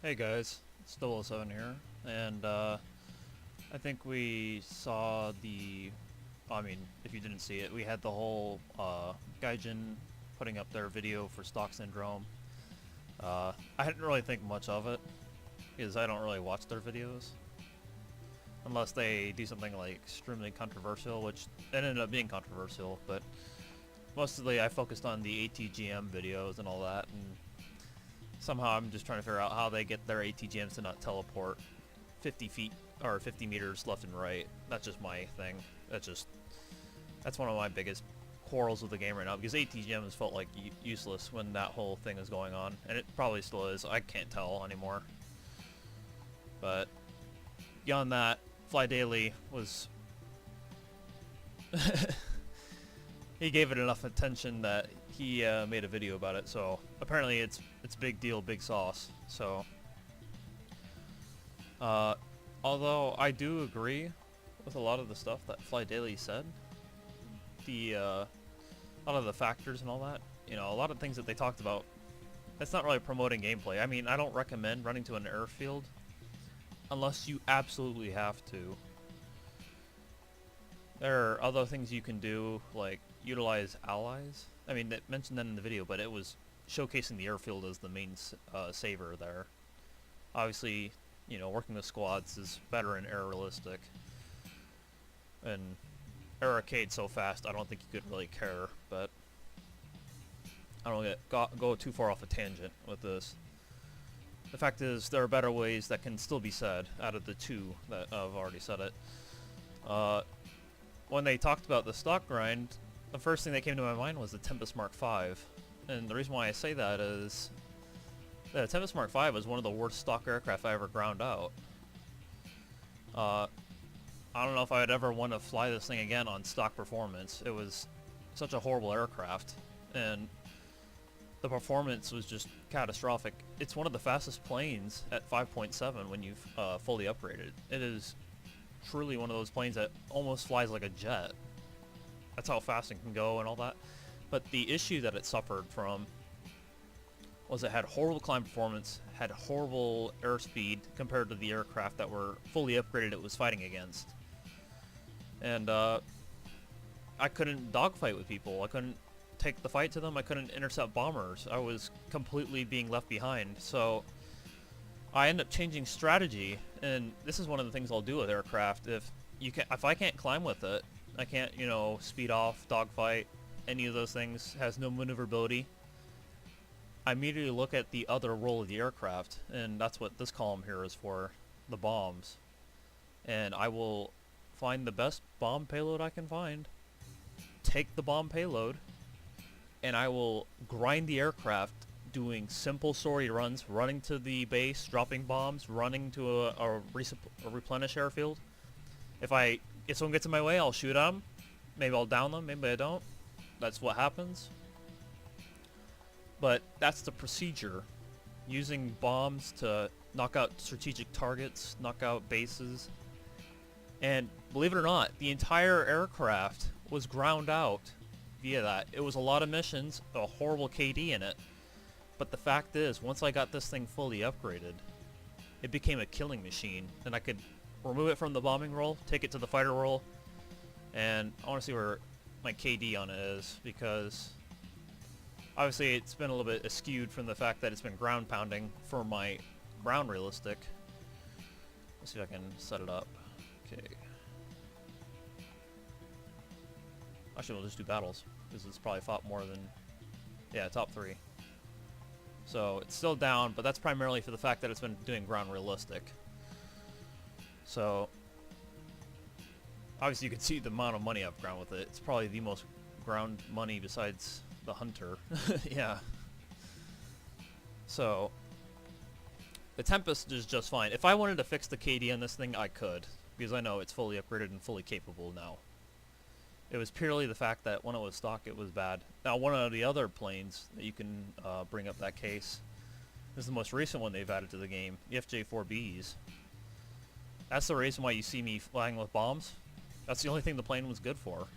Hey guys, it's 007 here, and I think we saw I mean, if you didn't see it, we had the whole Gaijin putting up their video for Stock Syndrome. I didn't really think much of it, because I don't really watch their videos. Unless they do something like extremely controversial, which it ended up being controversial, but mostly I focused on the ATGM videos and all that, and somehow I'm just trying to figure out how they get their ATGMs to not teleport 50 feet or 50 meters left and right. That's just my thing. That's one of my biggest quarrels with the game right now, because ATGMs felt like useless when that whole thing was going on, and it probably still is. I can't tell anymore. But beyond that, Phlydaily was he gave it enough attention that he made a video about it. So apparently it's big deal, big sauce. So although I do agree with a lot of the stuff that Phlydaily said, a lot of the factors and all that, you know, a lot of things that they talked about, it's not really promoting gameplay. I mean, I don't recommend running to an airfield unless you absolutely have to. There are other things you can do, like utilize allies. I mean, they mentioned that in the video, but it was showcasing the airfield as the main saver there. Obviously, you know, working with squads is better in air realistic. And air arcade so fast, I don't think you could really care, but I don't go too far off a tangent with this. The fact is, there are better ways that can still be said out of the two that I've already said it. When they talked about the stock grind, the first thing that came to my mind was the Tempest Mark V. And the reason why I say that is the Tempest Mark V was one of the worst stock aircraft I ever ground out. I don't know if I would ever want to fly this thing again on stock performance. It was such a horrible aircraft, and the performance was just catastrophic. It's one of the fastest planes at 5.7 when you've fully upgraded. It is truly one of those planes that almost flies like a jet. That's how fast it can go and all that. But the issue that it suffered from was it had horrible climb performance, had horrible airspeed compared to the aircraft that were fully upgraded it was fighting against. And I couldn't dogfight with people. I couldn't take the fight to them. I couldn't intercept bombers. I was completely being left behind. So I ended up changing strategy, and this is one of the things I'll do with aircraft. If I can't climb with it, I can't, you know, speed off, dogfight, any of those things, has no maneuverability, I immediately look at the other role of the aircraft, and that's what this column here is for, the bombs. And I will find the best bomb payload I can find, take the bomb payload, and I will grind the aircraft doing simple sortie runs, running to the base, dropping bombs, running to a replenish airfield. If someone gets in my way, I'll shoot at them. Maybe I'll down them, maybe I don't. That's what happens. But that's the procedure. Using bombs to knock out strategic targets, knock out bases. And believe it or not, the entire aircraft was ground out via that. It was a lot of missions, a horrible KD in it. But the fact is, once I got this thing fully upgraded, it became a killing machine. And I could remove it from the bombing role, take it to the fighter role, and I want to see where my KD on it is, because obviously it's been a little bit askewed from the fact that it's been ground pounding for my ground realistic. Let's see if I can set it up. Okay. Actually, we'll just do battles, because it's probably fought more than, yeah, top 3. So it's still down, but that's primarily for the fact that it's been doing ground realistic. So obviously you can see the amount of money I've ground with it. It's probably the most ground money besides the Hunter. Yeah. So the Tempest is just fine. If I wanted to fix the KD on this thing, I could, because I know it's fully upgraded and fully capable now. It was purely the fact that when it was stock, it was bad. Now, one of the other planes that you can bring up that case is the most recent one they've added to the game, the FJ-4Bs. That's the reason why you see me flying with bombs. That's the only thing the plane was good for.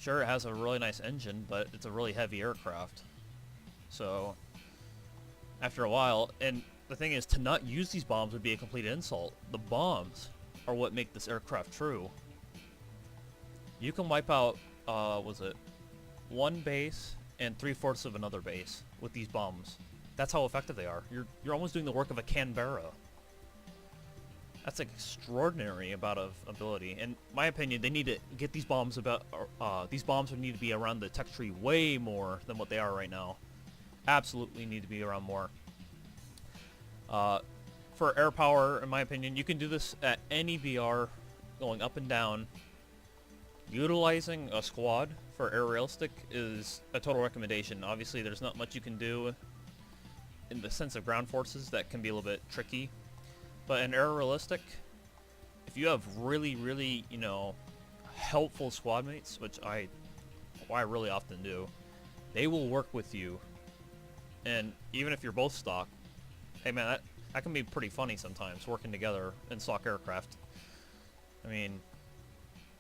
Sure, it has a really nice engine, but it's a really heavy aircraft. So after a while. And the thing is, to not use these bombs would be a complete insult. The bombs are what make this aircraft true. You can wipe out, was it one base and 3/4 of another base with these bombs. That's how effective they are. You're almost doing the work of a Canberra. That's an extraordinary amount of ability. In my opinion, they need to get these bombs these bombs would need to be around the tech tree way more than what they are right now. Absolutely need to be around more. For air power, in my opinion, you can do this at any VR, going up and down. Utilizing a squad for air realistic is a total recommendation. Obviously, there's not much you can do in the sense of ground forces that can be a little bit tricky. But in air realistic, if you have really, really, you know, helpful squad mates, which I really often do, they will work with you. And even if you're both stock, hey man, that can be pretty funny sometimes, working together in stock aircraft. I mean,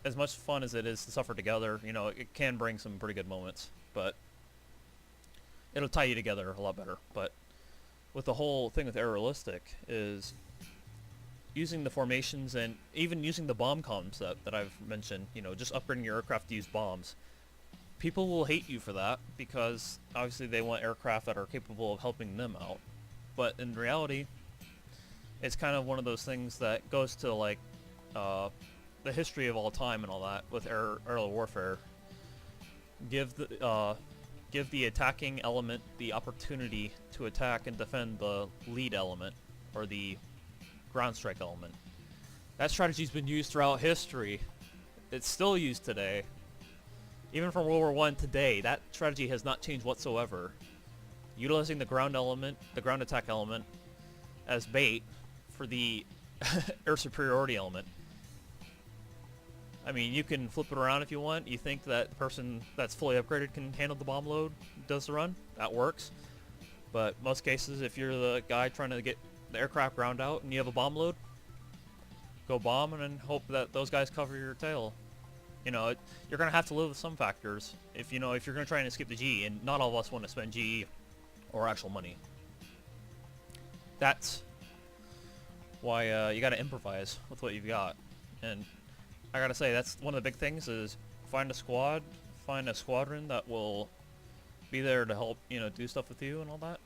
as much fun as it is to suffer together, you know, it can bring some pretty good moments, but it'll tie you together a lot better. But with the whole thing with air realistic is using the formations and even using the bomb concept that I've mentioned, you know, just upgrading your aircraft to use bombs. People will hate you for that because obviously they want aircraft that are capable of helping them out. But in reality, it's kind of one of those things that goes to like the history of all time and all that with aerial warfare. Give the attacking element the opportunity to attack and defend the lead element, or the ground strike element. That strategy's been used throughout history. It's still used today. Even from World War I today, that strategy has not changed whatsoever. Utilizing the ground element, the ground attack element, as bait for the air superiority element. I mean, you can flip it around if you want. You think that the person that's fully upgraded can handle the bomb load, does the run, that works. But most cases, if you're the guy trying to get the aircraft ground out and you have a bomb load, go bomb and then hope that those guys cover your tail. You know, you're going to have to live with some factors if you're going to try and escape the GE, and not all of us want to spend GE or actual money. That's why you got to improvise with what you've got. And I got to say, that's one of the big things is find a squad, find a squadron that will be there to help, you know, do stuff with you and all that.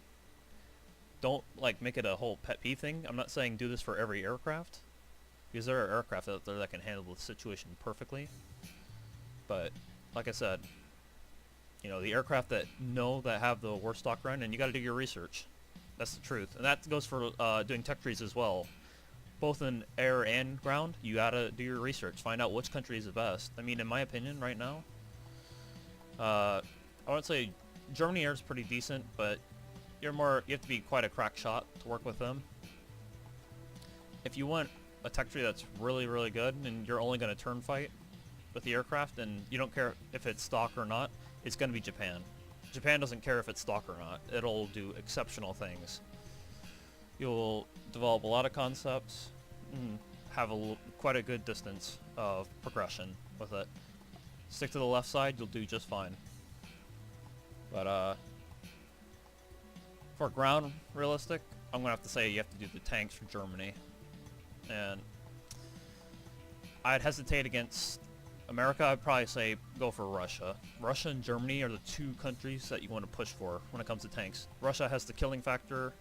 Don't, like, make it a whole pet peeve thing. I'm not saying do this for every aircraft, because there are aircraft out there that can handle the situation perfectly. But, like I said, you know, the aircraft that have the worst stock run, and you got to do your research. That's the truth. And that goes for doing tech trees as well. Both in air and ground, you got to do your research. Find out which country is the best. I mean, in my opinion, right now, I would say Germany air is pretty decent, but you have to be quite a crack shot to work with them. If you want a tech tree that's really, really good, and you're only going to turn fight with the aircraft, and you don't care if it's stock or not, it's going to be Japan. Japan doesn't care if it's stock or not. It'll do exceptional things. You'll develop a lot of concepts and have quite a good distance of progression with it. Stick to the left side, you'll do just fine. But for ground realistic, I'm going to have to say you have to do the tanks for Germany. And I'd hesitate against America. I'd probably say go for Russia. Russia and Germany are the two countries that you want to push for when it comes to tanks. Russia has the killing factor.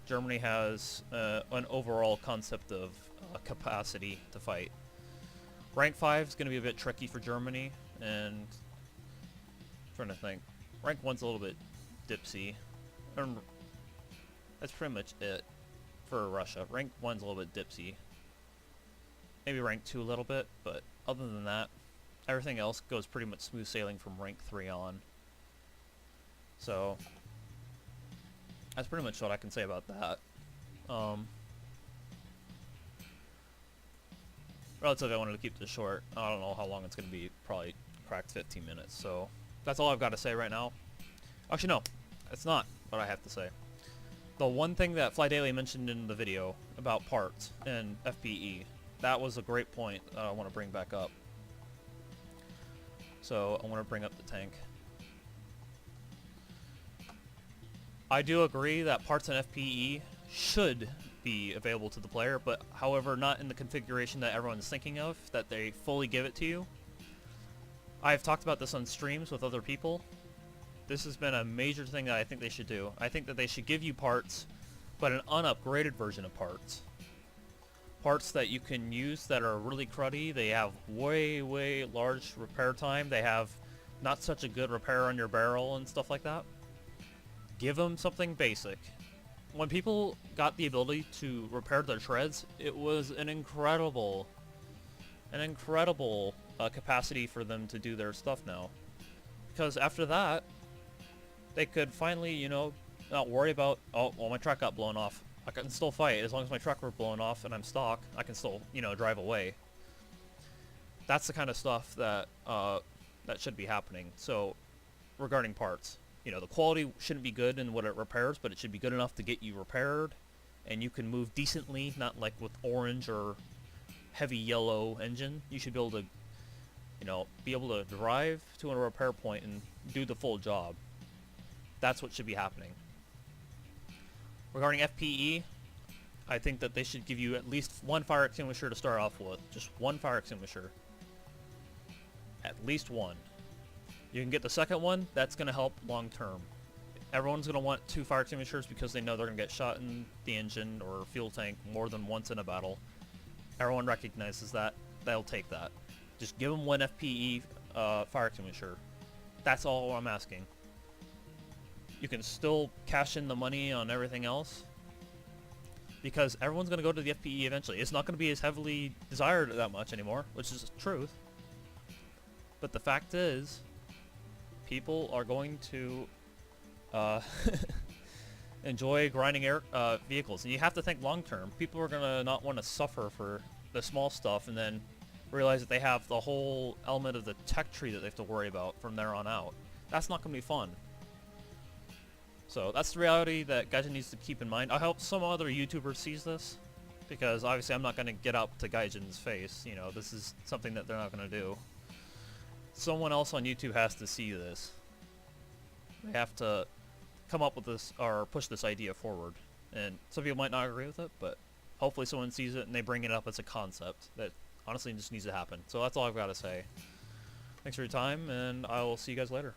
Germany has an overall concept of capacity to fight. Rank 5 is going to be a bit tricky for Germany, and I'm trying to think. Rank 1's a little bit dipsy. That's pretty much it for Russia. Rank 1's a little bit dipsy. Maybe rank 2 a little bit, but other than that, everything else goes pretty much smooth sailing from rank 3 on. So that's pretty much what I can say about that. Relatively, I wanted to keep this short. I don't know how long it's going to be. Probably cracked 15 minutes. So that's all I've got to say right now. Actually, no, it's not what I have to say. The one thing that Phlydaily mentioned in the video about parts and FPE, that was a great point that I want to bring back up. So I want to bring up the tank. I do agree that parts in FPE should be available to the player, but however, not in the configuration that everyone's thinking of, that they fully give it to you. I've talked about this on streams with other people. This has been a major thing that I think they should do. I think that they should give you parts, but an unupgraded version of parts. Parts that you can use that are really cruddy. They have way large repair time. They have not such a good repair on your barrel and stuff like that. Give them something basic. When people got the ability to repair their treads, it was an incredible capacity for them to do their stuff now. Because after that, they could finally, you know, not worry about, oh, well, my truck got blown off. I can still fight. As long as my truck were blown off and I'm stock, I can still, you know, drive away. That's the kind of stuff that that should be happening. So, regarding parts, you know, the quality shouldn't be good in what it repairs, but it should be good enough to get you repaired, and you can move decently, not like with orange or heavy yellow engine. You should be able to, you know, drive to a repair point and do the full job. That's what should be happening. Regarding FPE, I think that they should give you at least one fire extinguisher to start off with. Just one fire extinguisher. At least one. You can get the second one, that's going to help long term. Everyone's going to want 2 fire extinguishers because they know they're going to get shot in the engine or fuel tank more than once in a battle. Everyone recognizes that. They'll take that. Just give them 1 FPE fire extinguisher. That's all I'm asking. You can still cash in the money on everything else, because everyone's going to go to the FPE eventually. It's not going to be as heavily desired that much anymore, which is the truth. But the fact is, people are going to enjoy grinding vehicles. And you have to think long term. People are going to not want to suffer for the small stuff and then realize that they have the whole element of the tech tree that they have to worry about from there on out. That's not going to be fun. So that's the reality that Gaijin needs to keep in mind. I hope some other YouTuber sees this, because obviously I'm not going to get up to Gaijin's face. You know, this is something that they're not going to do. Someone else on YouTube has to see this. They have to come up with this, or push this idea forward. And some people might not agree with it, but hopefully someone sees it and they bring it up as a concept that honestly just needs to happen. So that's all I've got to say. Thanks for your time, and I will see you guys later.